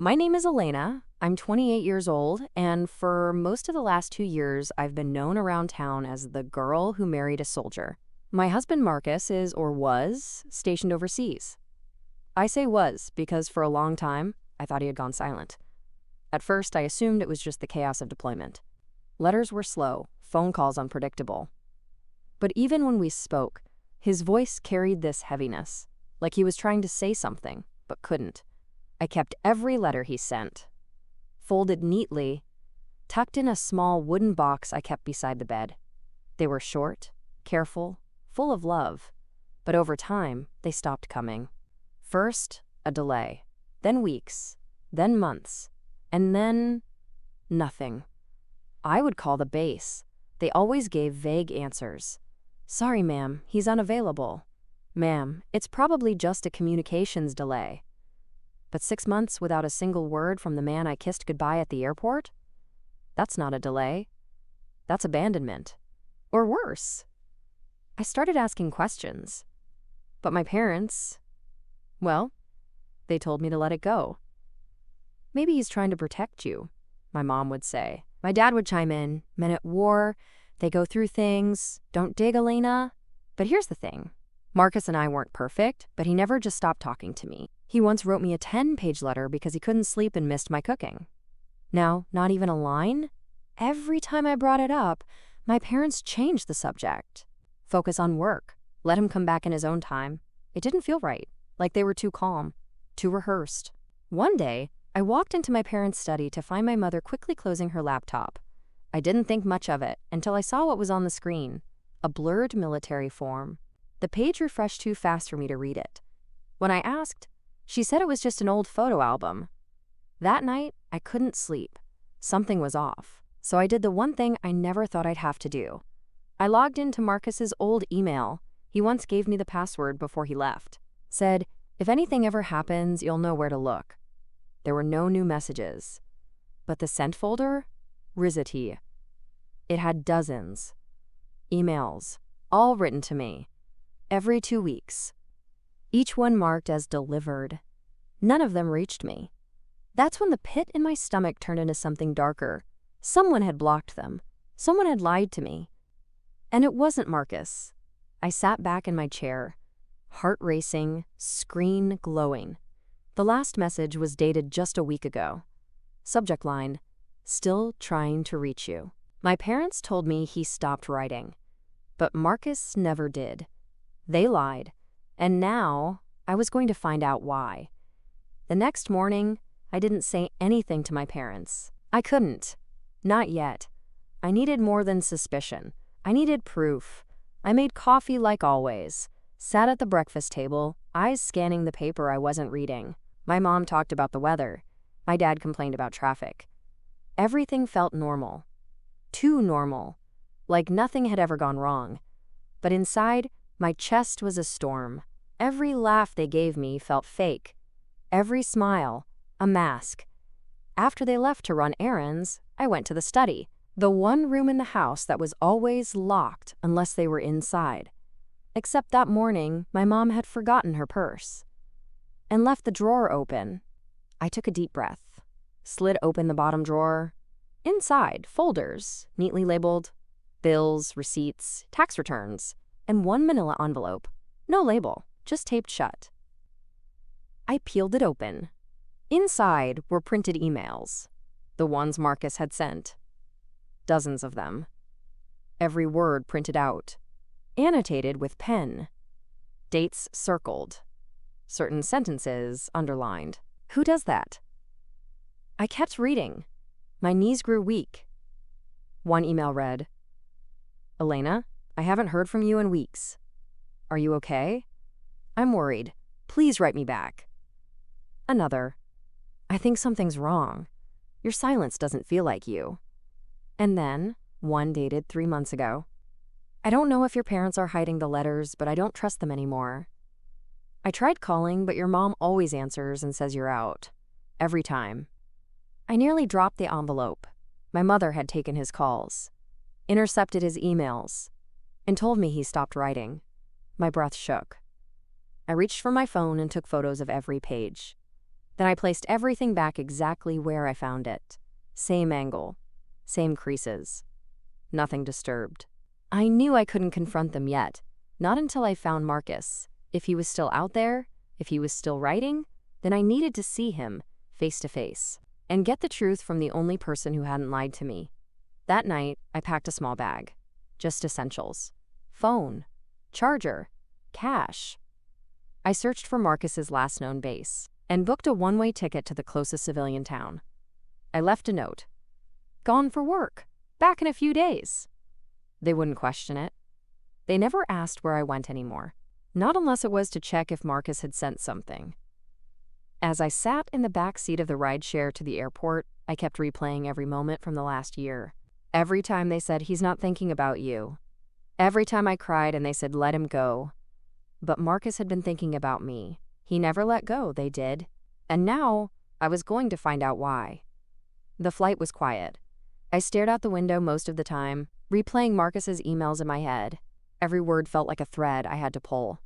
My name is Elena. I'm 28 years old, and for most of the last 2 years, I've been known around town as the girl who married a soldier. My husband Marcus is, or was, stationed overseas. I say was because for a long time, I thought he had gone silent. At first, I assumed it was just the chaos of deployment. Letters were slow, phone calls unpredictable. But even when we spoke, his voice carried this heaviness, like he was trying to say something, but couldn't. I kept every letter he sent, folded neatly, tucked in a small wooden box I kept beside the bed. They were short, careful, full of love, but over time, they stopped coming. First, a delay, then weeks, then months, and then nothing. I would call the base. They always gave vague answers. Sorry, ma'am, he's unavailable. Ma'am, it's probably just a communications delay. But 6 months without a single word from the man I kissed goodbye at the airport? That's not a delay. That's abandonment. Or worse. I started asking questions. But my parents, well, they told me to let it go. Maybe he's trying to protect you, my mom would say. My dad would chime in, men at war, they go through things, don't dig, Elena. But here's the thing. Marcus and I weren't perfect, but he never just stopped talking to me. He once wrote me a 10-page letter because he couldn't sleep and missed my cooking. Now, not even a line? Every time I brought it up, my parents changed the subject. Focus on work. Let him come back in his own time. It didn't feel right, like they were too calm, too rehearsed. One day, I walked into my parents' study to find my mother quickly closing her laptop. I didn't think much of it until I saw what was on the screen, a blurred military form. The page refreshed too fast for me to read it. When I asked, she said it was just an old photo album. That night, I couldn't sleep. Something was off. So I did the one thing I never thought I'd have to do. I logged into Marcus's old email. He once gave me the password before he left. Said, if anything ever happens, you'll know where to look. There were no new messages. But the sent folder? Risity. It had dozens. Emails, all written to me. Every 2 weeks. Each one marked as delivered. None of them reached me. That's when the pit in my stomach turned into something darker. Someone had blocked them. Someone had lied to me. And it wasn't Marcus. I sat back in my chair, heart racing, screen glowing. The last message was dated just a week ago. Subject line, still trying to reach you. My parents told me he stopped writing, but Marcus never did. They lied, and now I was going to find out why. The next morning, I didn't say anything to my parents. I couldn't. Not yet. I needed more than suspicion. I needed proof. I made coffee like always, sat at the breakfast table, eyes scanning the paper I wasn't reading. My mom talked about the weather. My dad complained about traffic. Everything felt normal. Too normal. Like nothing had ever gone wrong. But inside, my chest was a storm. Every laugh they gave me felt fake. Every smile, a mask. After they left to run errands, I went to the study, the one room in the house that was always locked unless they were inside. Except that morning, my mom had forgotten her purse and left the drawer open. I took a deep breath, slid open the bottom drawer. Inside, folders, neatly labeled, bills, receipts, tax returns, and one manila envelope. No label, just taped shut. I peeled it open. Inside were printed emails, the ones Marcus had sent. Dozens of them. Every word printed out, annotated with pen. Dates circled. Certain sentences underlined. Who does that? I kept reading. My knees grew weak. One email read, Elena, I haven't heard from you in weeks. Are you okay? I'm worried. Please write me back. Another, I think something's wrong. Your silence doesn't feel like you. And then, one dated 3 months ago. I don't know if your parents are hiding the letters, but I don't trust them anymore. I tried calling, but your mom always answers and says you're out. Every time. I nearly dropped the envelope. My mother had taken his calls, intercepted his emails, and told me he stopped writing. My breath shook. I reached for my phone and took photos of every page. Then I placed everything back exactly where I found it. Same angle, same creases. Nothing disturbed. I knew I couldn't confront them yet, not until I found Marcus. If he was still out there, if he was still writing, then I needed to see him, face to face, and get the truth from the only person who hadn't lied to me. That night, I packed a small bag. Just essentials. Phone, charger, cash. I searched for Marcus's last known base and booked a one-way ticket to the closest civilian town. I left a note. Gone for work. Back in a few days. They wouldn't question it. They never asked where I went anymore. Not unless it was to check if Marcus had sent something. As I sat in the back seat of the rideshare to the airport, I kept replaying every moment from the last year. Every time they said, "He's not thinking about you." Every time I cried and they said, "Let him go." But Marcus had been thinking about me. He never let go, they did. And now, I was going to find out why. The flight was quiet. I stared out the window most of the time, replaying Marcus's emails in my head. Every word felt like a thread I had to pull.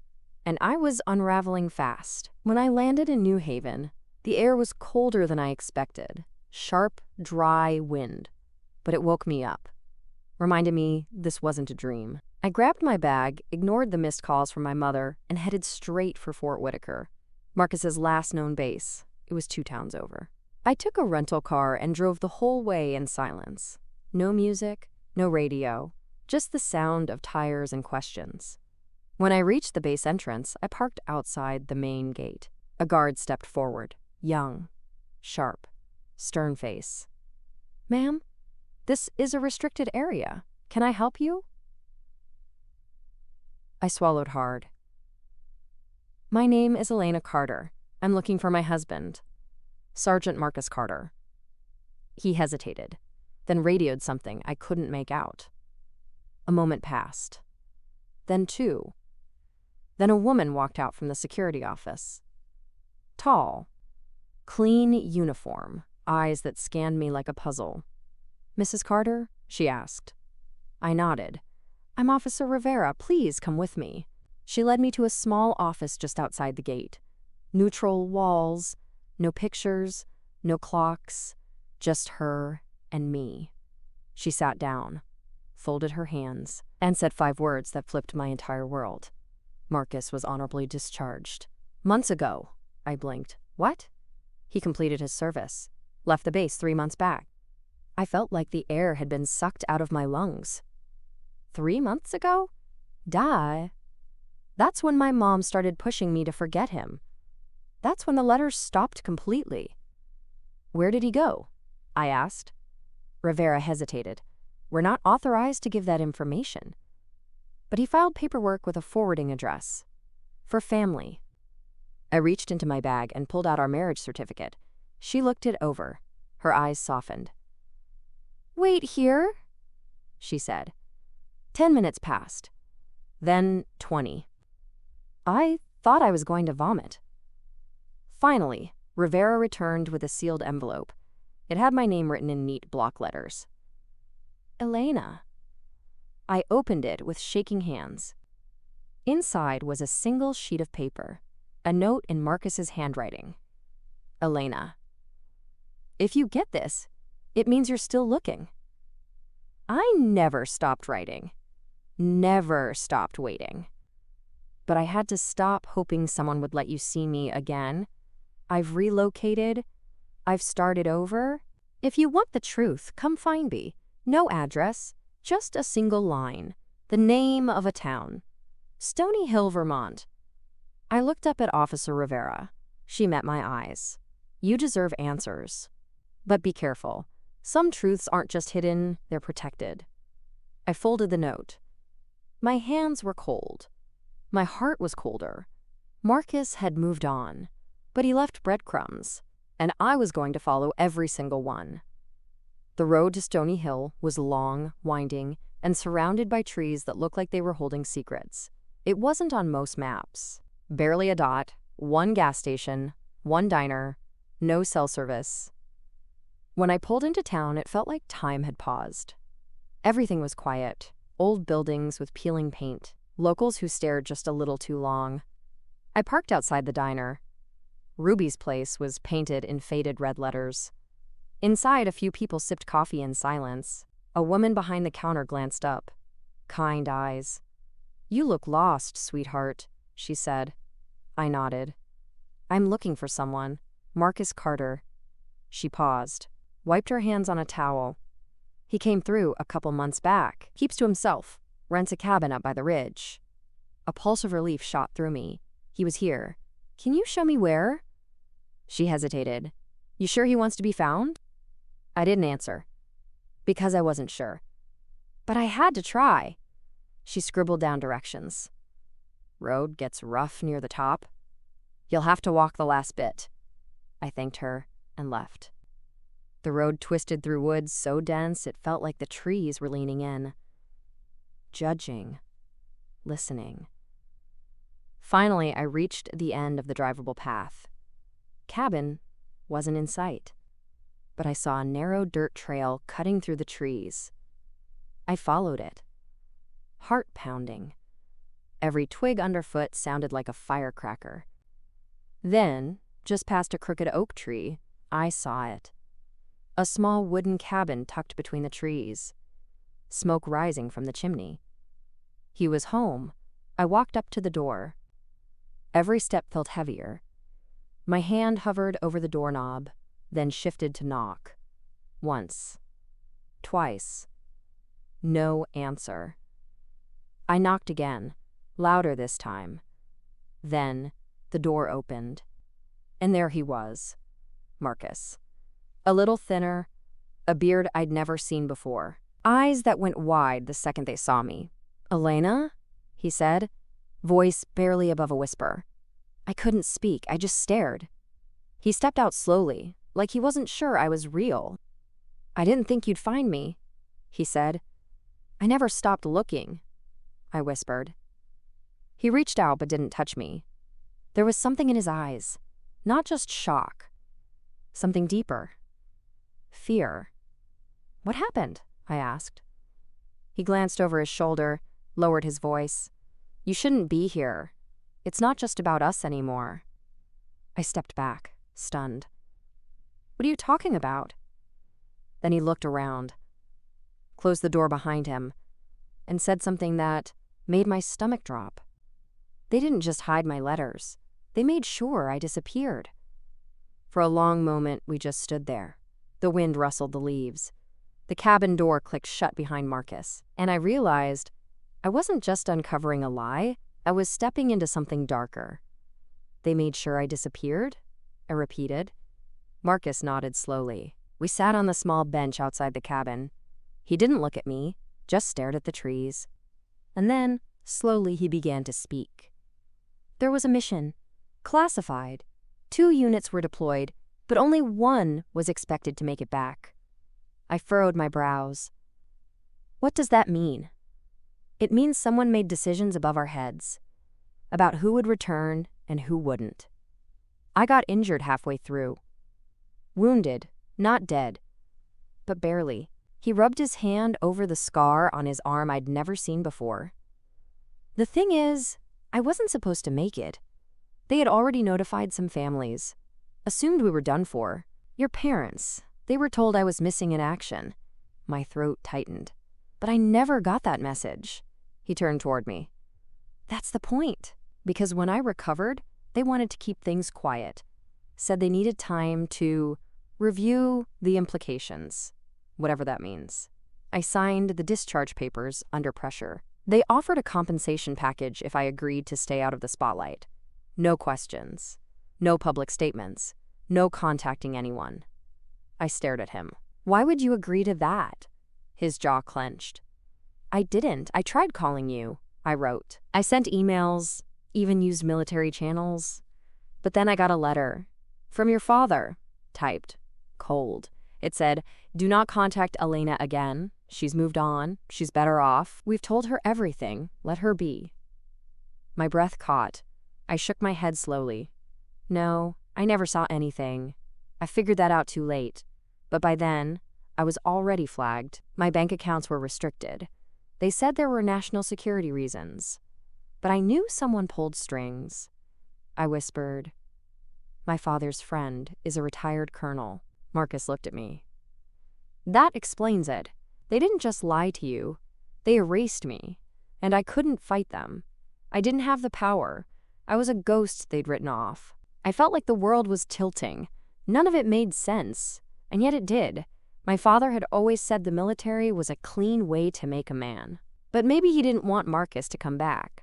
And I was unraveling fast. When I landed in New Haven, the air was colder than I expected. Sharp, dry wind. But it woke me up. Reminded me this wasn't a dream. I grabbed my bag, ignored the missed calls from my mother, and headed straight for Fort Whitaker, Marcus's last known base. It was 2 towns over. I took a rental car and drove the whole way in silence. No music, no radio, just the sound of tires and questions. When I reached the base entrance, I parked outside the main gate. A guard stepped forward, young, sharp, stern face. "Ma'am, this is a restricted area. Can I help you?" I swallowed hard. "My name is Elena Carter. I'm looking for my husband, Sergeant Marcus Carter." He hesitated, then radioed something I couldn't make out. A moment passed. Then 2. Then a woman walked out from the security office. Tall, clean uniform, eyes that scanned me like a puzzle. "Mrs. Carter?" she asked. I nodded. "I'm Officer Rivera. Please come with me." She led me to a small office just outside the gate. Neutral walls, no pictures, no clocks, just her and me. She sat down, folded her hands, and said 5 words that flipped my entire world. Marcus was honorably discharged. "Months ago." I blinked. "What?" "He completed his service. Left the base 3 months back." I felt like the air had been sucked out of my lungs. 3 months ago? Die. That's when my mom started pushing me to forget him. That's when the letters stopped completely. "Where did he go?" I asked. Rivera hesitated. "We're not authorized to give that information." But he filed paperwork with a forwarding address. For family. I reached into my bag and pulled out our marriage certificate. She looked it over. Her eyes softened. "Wait here," she said. 10 minutes passed. Then 20. I thought I was going to vomit. Finally, Rivera returned with a sealed envelope. It had my name written in neat block letters. Elena. I opened it with shaking hands. Inside was a single sheet of paper, a note in Marcus's handwriting. Elena. "If you get this, it means you're still looking." I never stopped writing. Never stopped waiting. But I had to stop hoping someone would let you see me again. I've relocated. I've started over. If you want the truth, come find me. No address, just a single line. The name of a town. Stony Hill, Vermont. I looked up at Officer Rivera. She met my eyes. "You deserve answers. But be careful. Some truths aren't just hidden, they're protected." I folded the note. My hands were cold. My heart was colder. Marcus had moved on, but he left breadcrumbs, and I was going to follow every single one. The road to Stony Hill was long, winding, and surrounded by trees that looked like they were holding secrets. It wasn't on most maps. Barely a dot, 1 gas station, 1 diner, no cell service. When I pulled into town, it felt like time had paused. Everything was quiet. Old buildings with peeling paint. Locals who stared just a little too long. I parked outside the diner. Ruby's place was painted in faded red letters. Inside, a few people sipped coffee in silence. A woman behind the counter glanced up. Kind eyes. "You look lost, sweetheart," she said. I nodded. "I'm looking for someone. Marcus Carter." She paused, wiped her hands on a towel. "He came through a couple months back. Keeps to himself. Rents a cabin up by the ridge." A pulse of relief shot through me. He was here. "Can you show me where?" She hesitated. "You sure he wants to be found?" I didn't answer, because I wasn't sure. But I had to try. She scribbled down directions. "Road gets rough near the top. You'll have to walk the last bit." I thanked her and left. The road twisted through woods so dense it felt like the trees were leaning in. Judging. Listening. Finally, I reached the end of the drivable path. Cabin wasn't in sight, but I saw a narrow dirt trail cutting through the trees. I followed it. Heart pounding. Every twig underfoot sounded like a firecracker. Then, just past a crooked oak tree, I saw it. A small wooden cabin tucked between the trees. Smoke rising from the chimney. He was home. I walked up to the door. Every step felt heavier. My hand hovered over the doorknob, then shifted to knock. Once. Twice. No answer. I knocked again, louder this time. Then, the door opened. And there he was, Marcus. A little thinner, a beard I'd never seen before. Eyes that went wide the second they saw me. "Elena?" he said, voice barely above a whisper. I couldn't speak, I just stared. He stepped out slowly, like he wasn't sure I was real. "I didn't think you'd find me," he said. "I never stopped looking," I whispered. He reached out but didn't touch me. There was something in his eyes, not just shock. Something deeper. Fear. "What happened?" I asked. He glanced over his shoulder, lowered his voice. "You shouldn't be here. It's not just about us anymore." I stepped back, stunned. "What are you talking about?" Then he looked around, closed the door behind him, and said something that made my stomach drop. "They didn't just hide my letters. They made sure I disappeared." For a long moment, we just stood there. The wind rustled the leaves. The cabin door clicked shut behind Marcus, and I realized I wasn't just uncovering a lie, I was stepping into something darker. "They made sure I disappeared?" I repeated. Marcus nodded slowly. We sat on the small bench outside the cabin. He didn't look at me, just stared at the trees. And then, slowly, he began to speak. "There was a mission. Classified. 2 units were deployed, but only 1 was expected to make it back." I furrowed my brows. "What does that mean?" "It means someone made decisions above our heads, about who would return and who wouldn't. I got injured halfway through. Wounded, not dead, but barely." He rubbed his hand over the scar on his arm I'd never seen before. "The thing is, I wasn't supposed to make it. They had already notified some families. Assumed we were done for. Your parents, they were told I was missing in action." My throat tightened. "But I never got that message." He turned toward me. "That's the point. Because when I recovered, they wanted to keep things quiet. Said they needed time to review the implications, whatever that means." I signed the discharge papers under pressure. They offered a compensation package if I agreed to stay out of the spotlight. No questions. No public statements. No contacting anyone. I stared at him. "Why would you agree to that?" His jaw clenched. "I didn't. I tried calling you," I wrote. "I sent emails, even used military channels. But then I got a letter. From your father. Typed. Cold. It said, 'Do not contact Elena again. She's moved on. She's better off. We've told her everything. Let her be.'" My breath caught. I shook my head slowly. "No, I never saw anything. I figured that out too late. But by then, I was already flagged. My bank accounts were restricted. They said there were national security reasons. But I knew someone pulled strings." I whispered, My father's friend is a retired colonel. Marcus looked at me. That explains it. They didn't just lie to you. They erased me. And I couldn't fight them. I didn't have the power. I was a ghost they'd written off. I felt like the world was tilting. None of it made sense. And yet it did. My father had always said the military was a clean way to make a man. But maybe he didn't want Marcus to come back.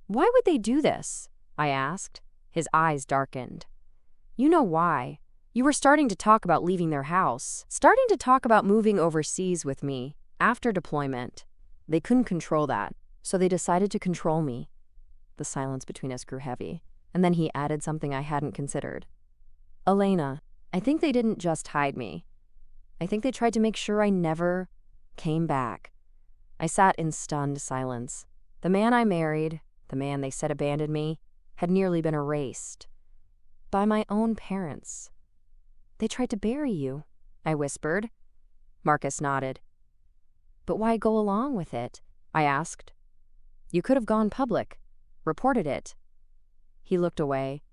Why would they do this? I asked. His eyes darkened. You know why. You were starting to talk about leaving their house, starting to talk about moving overseas with me after deployment. They couldn't control that, so they decided to control me. The silence between us grew heavy, and then he added something I hadn't considered. Elena, I think they didn't just hide me. I think they tried to make sure I never came back. I sat in stunned silence. The man I married, the man they said abandoned me, had nearly been erased. By my own parents. They tried to bury you, I whispered. Marcus nodded. But why go along with it? I asked. You could have gone public, reported it. He looked away.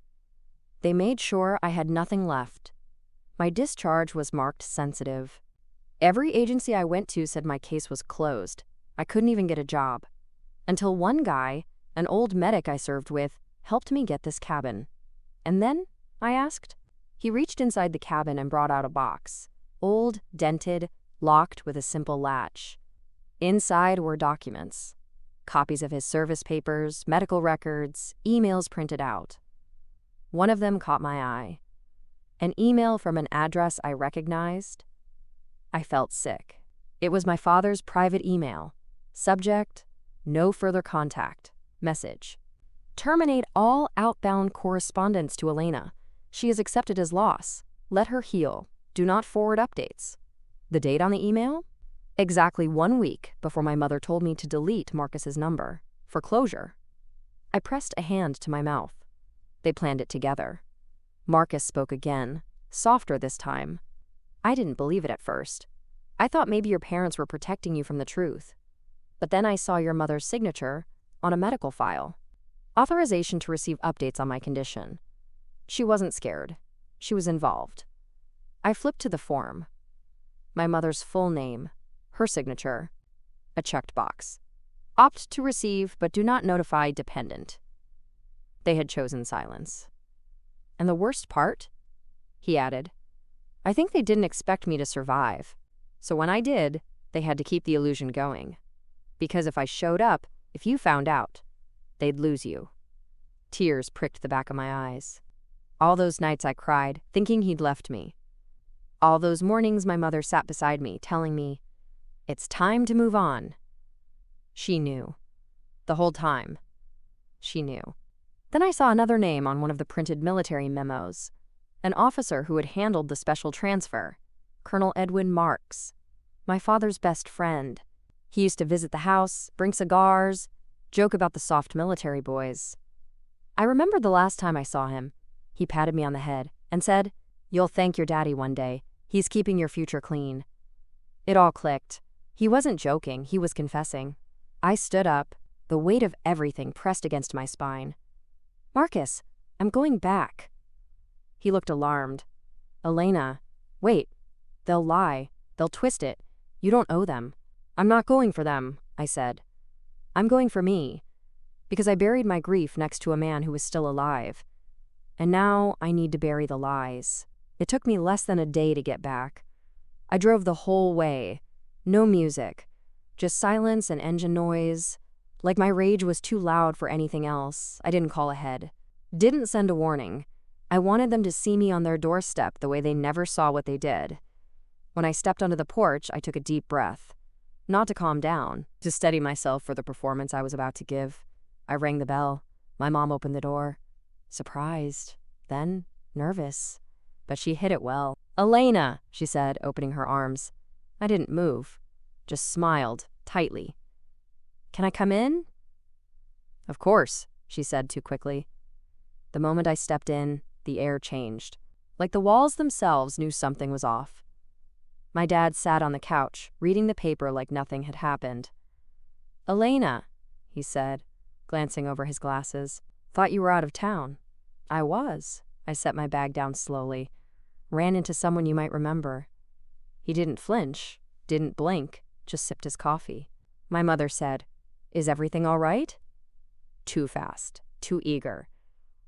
They made sure I had nothing left. My discharge was marked sensitive. Every agency I went to said my case was closed. I couldn't even get a job. Until one guy, an old medic I served with, helped me get this cabin. And then? I asked. He reached inside the cabin and brought out a box. Old, dented, locked with a simple latch. Inside were documents. Copies of his service papers, medical records, emails printed out. One of them caught my eye. An email from an address I recognized. I felt sick. It was my father's private email. Subject, no further contact. Message. Terminate all outbound correspondence to Elena. She is accepted as loss. Let her heal. Do not forward updates. The date on the email? Exactly 1 week before my mother told me to delete Marcus's number for closure. I pressed a hand to my mouth. They planned it together. Marcus spoke again, softer this time. I didn't believe it at first. I thought maybe your parents were protecting you from the truth. But then I saw your mother's signature on a medical file. Authorization to receive updates on my condition. She wasn't scared. She was involved. I flipped to the form. My mother's full name, her signature, a checked box. Opt to receive but do not notify dependent. They had chosen silence. And the worst part? He added, I think they didn't expect me to survive. So when I did, they had to keep the illusion going. Because if I showed up, if you found out, they'd lose you. Tears pricked the back of my eyes. All those nights I cried, thinking he'd left me. All those mornings my mother sat beside me, telling me, it's time to move on. She knew. The whole time. She knew. Then I saw another name on one of the printed military memos. An officer who had handled the special transfer. Colonel Edwin Marks. My father's best friend. He used to visit the house, bring cigars, joke about the soft military boys. I remembered the last time I saw him. He patted me on the head and said, you'll thank your daddy one day. He's keeping your future clean. It all clicked. He wasn't joking, he was confessing. I stood up, the weight of everything pressed against my spine. Marcus, I'm going back. He looked alarmed. Elena, wait. They'll lie. They'll twist it. You don't owe them. I'm not going for them, I said. I'm going for me. Because I buried my grief next to a man who was still alive. And now I need to bury the lies. It took me less than a day to get back. I drove the whole way. No music. Just silence and engine noise. Like my rage was too loud for anything else, I didn't call ahead. Didn't send a warning. I wanted them to see me on their doorstep the way they never saw what they did. When I stepped onto the porch, I took a deep breath. Not to calm down, to steady myself for the performance I was about to give. I rang the bell. My mom opened the door. Surprised, then nervous. But she hid it well. Elena, she said, opening her arms. I didn't move, just smiled, tightly. Can I come in? Of course, she said too quickly. The moment I stepped in, the air changed. Like the walls themselves knew something was off. My dad sat on the couch, reading the paper like nothing had happened. Elena, he said, glancing over his glasses. Thought you were out of town. I was. I set my bag down slowly. Ran into someone you might remember. He didn't flinch, didn't blink, just sipped his coffee. My mother said, "Is everything all right?" Too fast, too eager.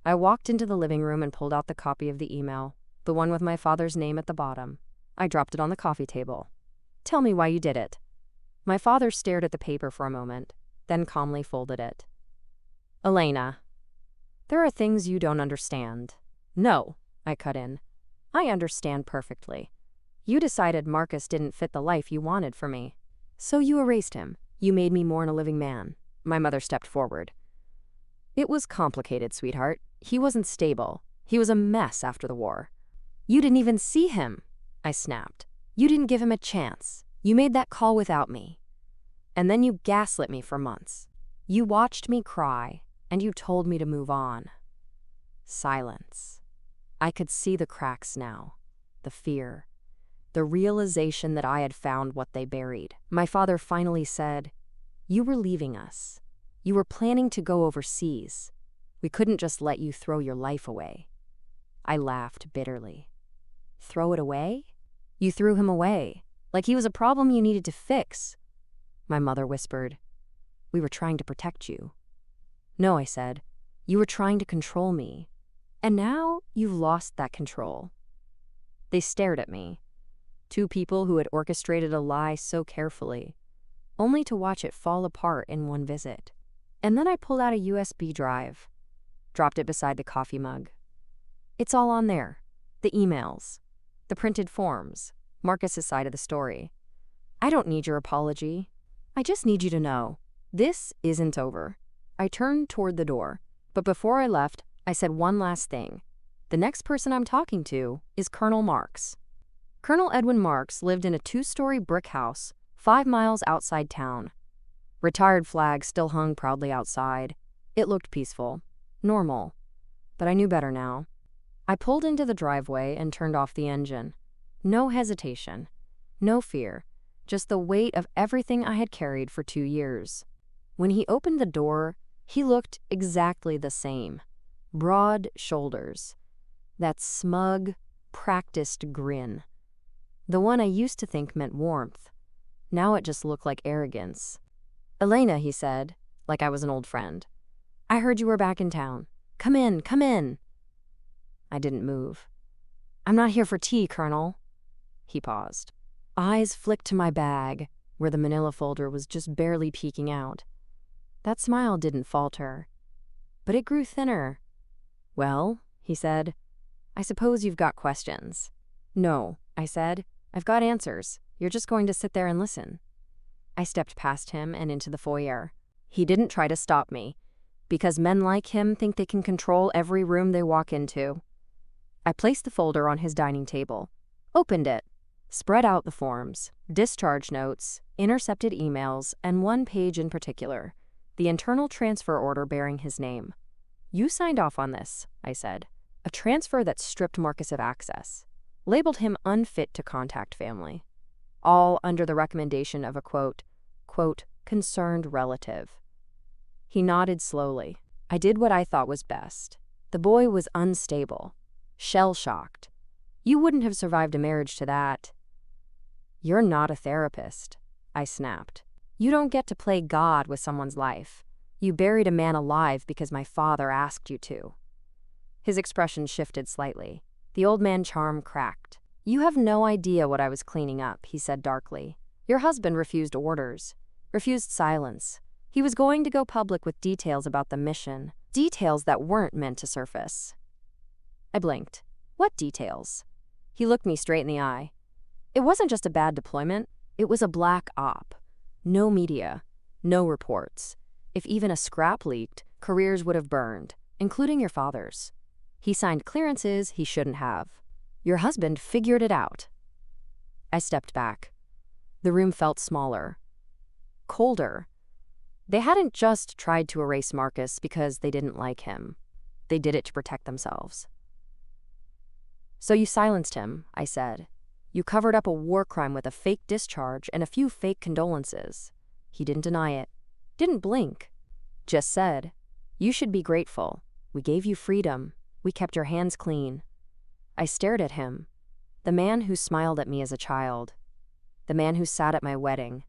I walked into the living room and pulled out the copy of the email, the one with my father's name at the bottom. I dropped it on the coffee table. "Tell me why you did it." My father stared at the paper for a moment, then calmly folded it. "Elena, there are things you don't understand." "No," I cut in. "I understand perfectly. You decided Marcus didn't fit the life you wanted for me. So you erased him. You made me mourn a living man." My mother stepped forward. "It was complicated, sweetheart. He wasn't stable. He was a mess after the war." "You didn't even see him," I snapped. "You didn't give him a chance. You made that call without me. And then you gaslit me for months. You watched me cry, and you told me to move on." Silence. I could see the cracks now. The fear. The realization that I had found what they buried. My father finally said, "You were leaving us. You were planning to go overseas. We couldn't just let you throw your life away." I laughed bitterly. "Throw it away? You threw him away, like he was a problem you needed to fix." My mother whispered, "We were trying to protect you." "No," I said, "you were trying to control me. And now you've lost that control." They stared at me. Two people who had orchestrated a lie so carefully, only to watch it fall apart in one visit. And then I pulled out a USB drive, dropped it beside the coffee mug. "It's all on there. The emails, the printed forms, Marcus's side of the story. I don't need your apology. I just need you to know, this isn't over." I turned toward the door, but before I left, I said one last thing. "The next person I'm talking to is Colonel Marks." Colonel Edwin Marks lived in a 2-story brick house 5 miles outside town. Retired flags still hung proudly outside. It looked peaceful, normal, but I knew better now. I pulled into the driveway and turned off the engine. No hesitation, no fear, just the weight of everything I had carried for 2 years. When he opened the door, he looked exactly the same. Broad shoulders. That smug, practiced grin. The one I used to think meant warmth. Now it just looked like arrogance. "Elena," he said, like I was an old friend. "I heard you were back in town. Come in, come in." I didn't move. "I'm not here for tea, Colonel." He paused. Eyes flicked to my bag, where the manila folder was just barely peeking out. That smile didn't falter, but it grew thinner. "Well," he said, "I suppose you've got questions." "No," I said. "I've got answers. You're just going to sit there and listen." I stepped past him and into the foyer. He didn't try to stop me, because men like him think they can control every room they walk into. I placed the folder on his dining table, opened it, spread out the forms, discharge notes, intercepted emails, and one page in particular, the internal transfer order bearing his name. "You signed off on this," I said. "A transfer that stripped Marcus of access, labeled him unfit to contact family, all under the recommendation of a quote, concerned relative." He nodded slowly. "I did what I thought was best. The boy was unstable, shell-shocked. You wouldn't have survived a marriage to that." "You're not a therapist," I snapped. "You don't get to play God with someone's life. You buried a man alive because my father asked you to." His expression shifted slightly. The old man charm cracked. "You have no idea what I was cleaning up," he said darkly. "Your husband refused orders, refused silence. He was going to go public with details about the mission, details that weren't meant to surface." I blinked. "What details?" He looked me straight in the eye. "It wasn't just a bad deployment. It was a black op. No media, no reports. If even a scrap leaked, careers would have burned, including your father's. He signed clearances he shouldn't have. Your husband figured it out." I stepped back. The room felt smaller, colder. They hadn't just tried to erase Marcus because they didn't like him. They did it to protect themselves. "So you silenced him," I said. "You covered up a war crime with a fake discharge and a few fake condolences." He didn't deny it, didn't blink, just said, "You should be grateful. We gave you freedom. We kept your hands clean." I stared at him. The man who smiled at me as a child. The man who sat at my wedding.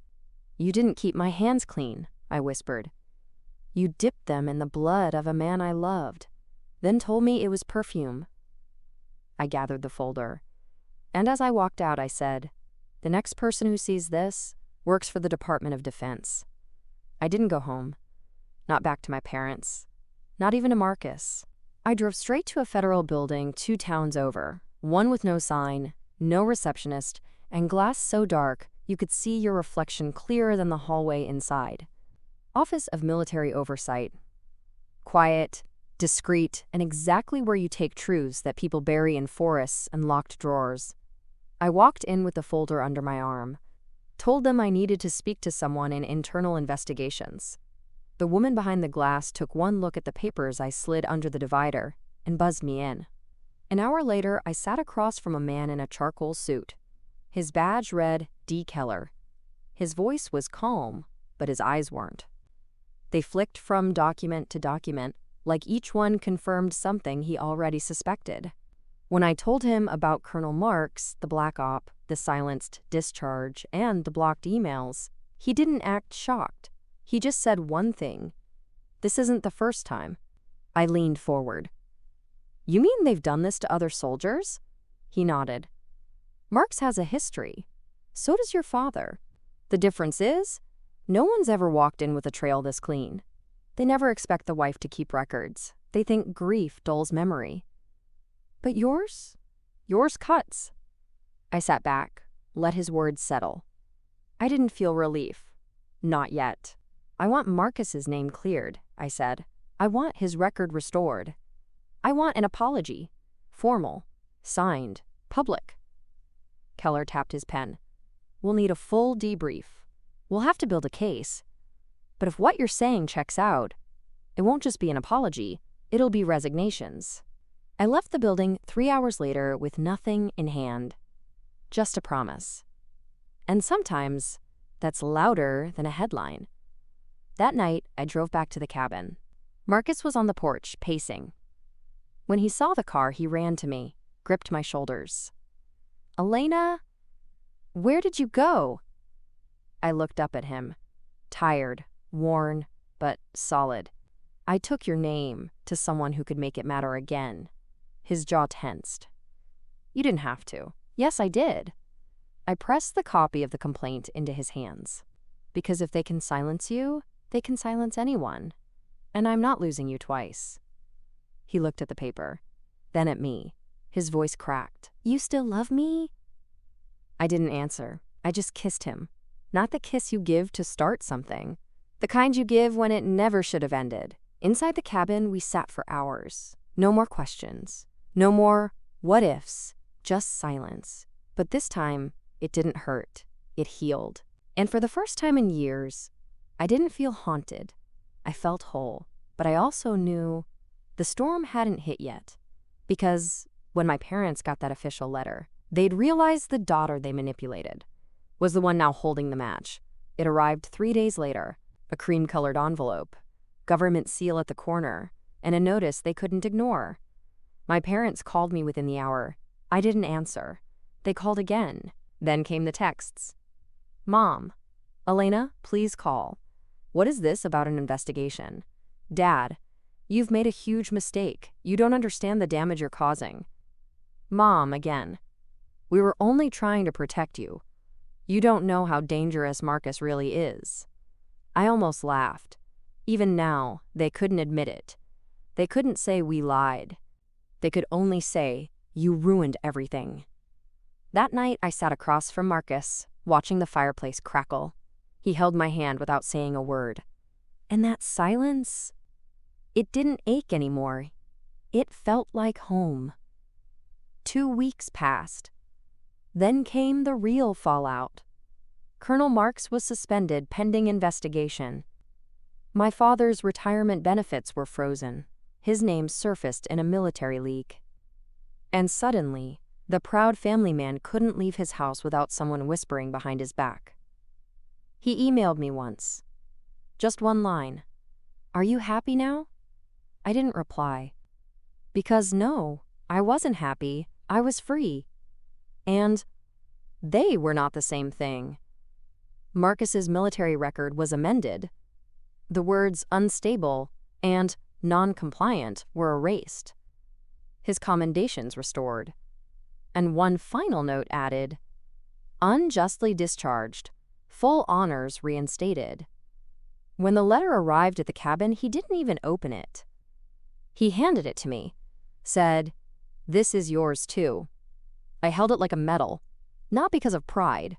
"You didn't keep my hands clean," I whispered. "You dipped them in the blood of a man I loved, then told me it was perfume." I gathered the folder, and as I walked out, I said, "The next person who sees this works for the Department of Defense." I didn't go home. Not back to my parents. Not even to Marcus. I drove straight to a federal building 2 towns over, one with no sign, no receptionist, and glass so dark you could see your reflection clearer than the hallway inside. Office of Military Oversight. Quiet, discreet, and exactly where you take truths that people bury in forests and locked drawers. I walked in with the folder under my arm, told them I needed to speak to someone in internal investigations. The woman behind the glass took one look at the papers I slid under the divider and buzzed me in. An hour later, I sat across from a man in a charcoal suit. His badge read D. Keller. His voice was calm, but his eyes weren't. They flicked from document to document, like each one confirmed something he already suspected. When I told him about Colonel Marks, the black op, the silenced discharge, and the blocked emails, he didn't act shocked. He just said one thing. "This isn't the first time." I leaned forward. "You mean they've done this to other soldiers?" He nodded. "Marks has a history. So does your father. The difference is, no one's ever walked in with a trail this clean. They never expect the wife to keep records. They think grief dulls memory. But yours? Yours cuts." I sat back, let his words settle. I didn't feel relief. Not yet. "I want Marcus's name cleared," I said. "I want his record restored. I want an apology. Formal. Signed. Public." Keller tapped his pen. "We'll need a full debrief. We'll have to build a case. But if what you're saying checks out, it won't just be an apology, it'll be resignations." I left the building 3 hours later with nothing in hand. Just a promise. And sometimes that's louder than a headline. That night, I drove back to the cabin. Marcus was on the porch, pacing. When he saw the car, he ran to me, gripped my shoulders. "Elena, where did you go?" I looked up at him, tired, worn, but solid. "I took your name to someone who could make it matter again." His jaw tensed. "You didn't have to." "Yes, I did." I pressed the copy of the complaint into his hands. "Because if they can silence you, they can silence anyone. And I'm not losing you twice." He looked at the paper, then at me. His voice cracked. "You still love me?" I didn't answer. I just kissed him. Not the kiss you give to start something. The kind you give when it never should have ended. Inside the cabin, we sat for hours. No more questions. No more what ifs. Just silence. But this time, it didn't hurt. It healed. And for the first time in years, I didn't feel haunted. I felt whole. But I also knew the storm hadn't hit yet. Because when my parents got that official letter, they'd realized the daughter they manipulated was the one now holding the match. It arrived 3 days later, a cream-colored envelope, government seal at the corner, and a notice they couldn't ignore. My parents called me within the hour. I didn't answer. They called again. Then came the texts. "Mom, Elena, please call. What is this about an investigation? Dad, you've made a huge mistake. You don't understand the damage you're causing." Mom, again. "We were only trying to protect you. You don't know how dangerous Marcus really is." I almost laughed. Even now, they couldn't admit it. They couldn't say we lied. They could only say, "You ruined everything." That night, I sat across from Marcus, watching the fireplace crackle. He held my hand without saying a word. And that silence, it didn't ache anymore. It felt like home. 2 weeks passed. Then came the real fallout. Colonel Marks was suspended pending investigation. My father's retirement benefits were frozen. His name surfaced in a military leak. And suddenly, the proud family man couldn't leave his house without someone whispering behind his back. He emailed me once. Just one line. "Are you happy now?" I didn't reply. Because no, I wasn't happy. I was free. And they were not the same thing. Marcus's military record was amended. The words unstable and non-compliant were erased. His commendations restored. And one final note added, unjustly discharged, full honors reinstated. When the letter arrived at the cabin, he didn't even open it. He handed it to me, said, "This is yours too." I held it like a medal, not because of pride,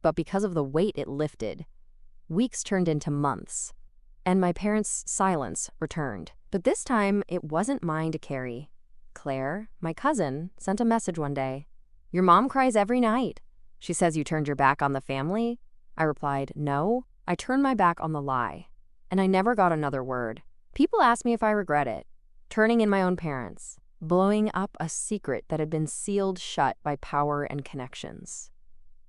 but because of the weight it lifted. Weeks turned into months, and my parents' silence returned. But this time, it wasn't mine to carry. Claire, my cousin, sent a message one day. "Your mom cries every night. She says you turned your back on the family." I replied, "No, I turned my back on the lie." And I never got another word. People ask me if I regret it. Turning in my own parents. Blowing up a secret that had been sealed shut by power and connections.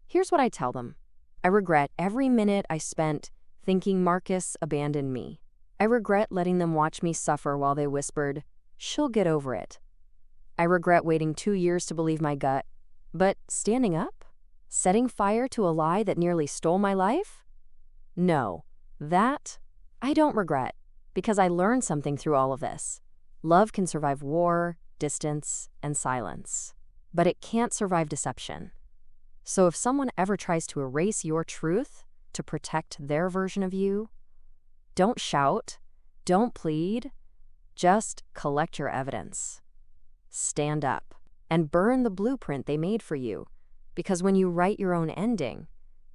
Here's what I tell them. I regret every minute I spent thinking Marcus abandoned me. I regret letting them watch me suffer while they whispered, "She'll get over it." I regret waiting 2 years to believe my gut. But standing up? Setting fire to a lie that nearly stole my life? No, that I don't regret, because I learned something through all of this. Love can survive war, distance, and silence, but it can't survive deception. So if someone ever tries to erase your truth to protect their version of you, don't shout, don't plead, just collect your evidence. Stand up and burn the blueprint they made for you, because when you write your own ending,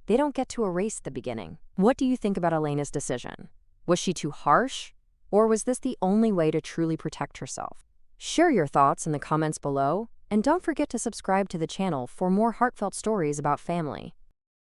they don't get to erase the beginning. What do you think about Elena's decision? Was she too harsh? Or was this the only way to truly protect herself? Share your thoughts in the comments below, and don't forget to subscribe to the channel for more heartfelt stories about family.